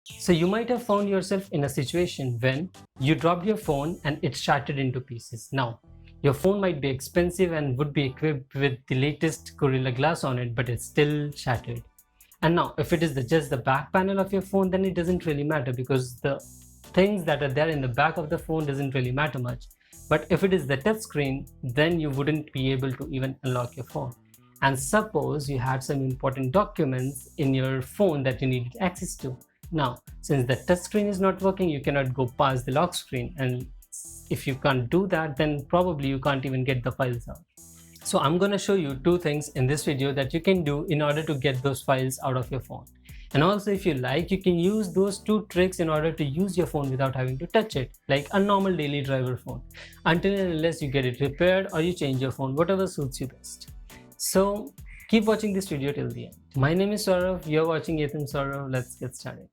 So you might have found yourself in a situation when you dropped your phone and it shattered into pieces. Now, your phone might be expensive and would be equipped with the latest Gorilla Glass on it, but it's still shattered. And now, if it is just the back panel of your phone, then it doesn't really matter because the things that are there in the back of the phone doesn't really matter much. But if it is the touch screen, then you wouldn't be able to even unlock your phone. And suppose you had some important documents in your phone that you needed access to. Now, since the touch screen is not working, you cannot go past the lock screen. And if you can't do that, then probably you can't even get the files out. So I'm going to show you two things in this video that you can do in order to get those files out of your phone. And also, if you like, you can use those two tricks in order to use your phone without having to touch it, like a normal daily driver phone, until and unless you get it repaired or you change your phone, whatever suits you best. So keep watching this video till the end. My name is Saurav, you're watching Ethan Saurav. Let's get started.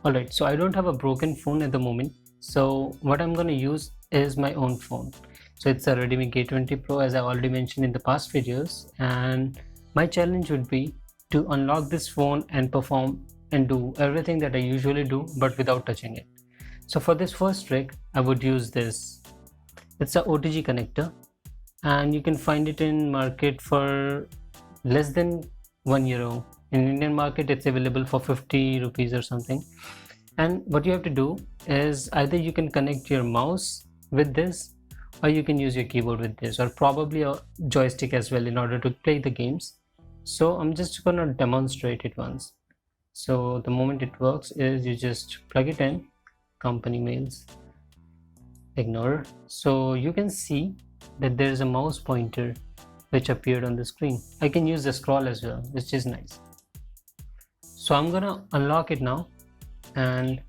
Alright, so I don't have a broken phone at the moment. So what I'm going to use is my own phone. So it's a Redmi K20 Pro, as I already mentioned in the past videos, and my challenge would be to unlock this phone and perform and do everything that I usually do but without touching it. So for this first trick, I would use this. It's a OTG connector and you can find it in market for less than €1. In Indian market it's available for 50 rupees or something. And what you have to do is either you can connect your mouse with this, or you can use your keyboard with this, or probably a joystick as well in order to play the games. So I'm just gonna demonstrate it once. So the moment it works is you just plug it in, company mails, ignore. So you can see that there is a mouse pointer which appeared on the screen. I can use the scroll as well, which is nice. So I'm gonna unlock it now and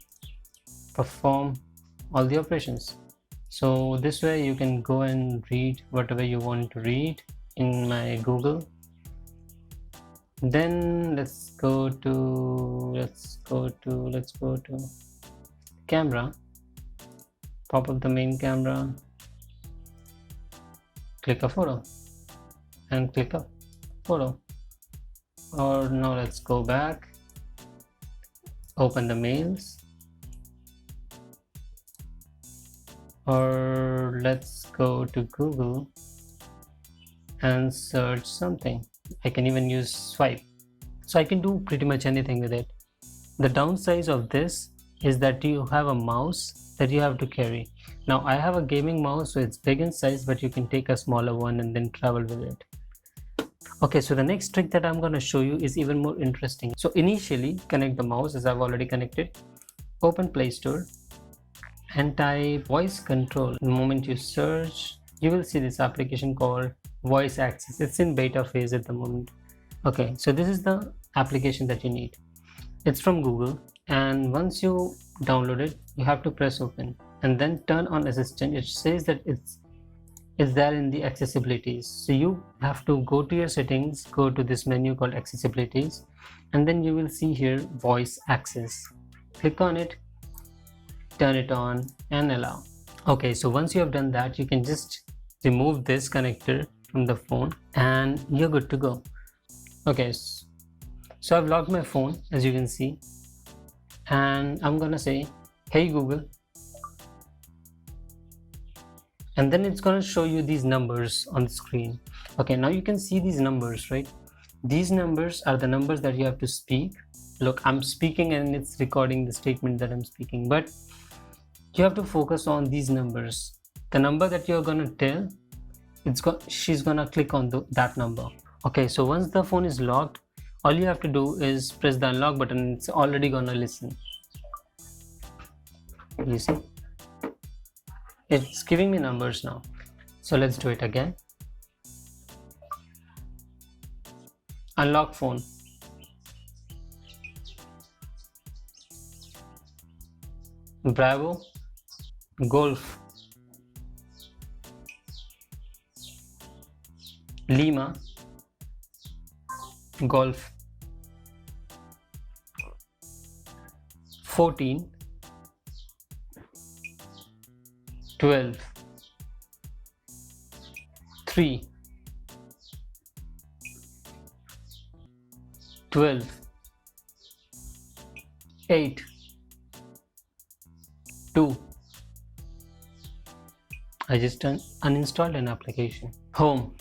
perform all the operations. So this way you can go and read whatever you want to read in my Google. Then let's go to camera, pop up the main camera, click a photo and click a photo. Or now let's go back, open the mails, or let's go to Google and search something. I can even use swipe, so I can do pretty much anything with it. The downside of this is that you have a mouse that you have to carry. Now I have a gaming mouse, so it's big in size, but you can take a smaller one and then travel with it. Okay, so the next trick that I'm going to show you is even more interesting. So initially connect the mouse, as I've already connected, open Play Store and type voice control. The moment you search, you will see this application called Voice Access. It's in beta phase at the moment. Okay, so this is the application that you need. It's from Google, and once you download it, you have to press open and then turn on assistant. It says that it's there in the accessibilities. So you have to go to your settings, go to this menu called accessibilities, and then you will see here voice access. Click on it, turn it on and allow. Okay, so once you have done that, you can just remove this connector from the phone and you're good to go. Okay, so I've locked my phone, as you can see, and I'm gonna say, hey Google, and then it's going to show you these numbers on the screen. Okay, now you can see these numbers, right? These numbers are the numbers that you have to speak. Look, I'm speaking and it's recording the statement that I'm speaking, but you have to focus on these numbers. The number that you're going to tell, she's going to click on that number. Okay, so once the phone is locked, all you have to do is press the unlock button. It's already going to listen. You see? It's giving me numbers now. So let's do it again. Unlock phone. Bravo, Golf, Lima, Golf, 14, 12, 3, 12, 8, 2. I just uninstalled an application. Home.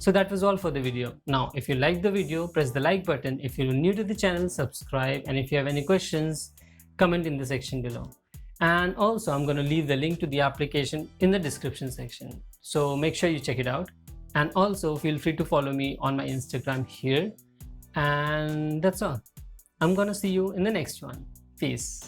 So that was all for the video. Now, if you liked the video, press the like button. If you're new to the channel, subscribe. And if you have any questions, comment in the section below. And also, I'm going to leave the link to the application in the description section. So make sure you check it out. And also feel free to follow me on my Instagram here. And that's all. I'm going to see you in the next one. Peace.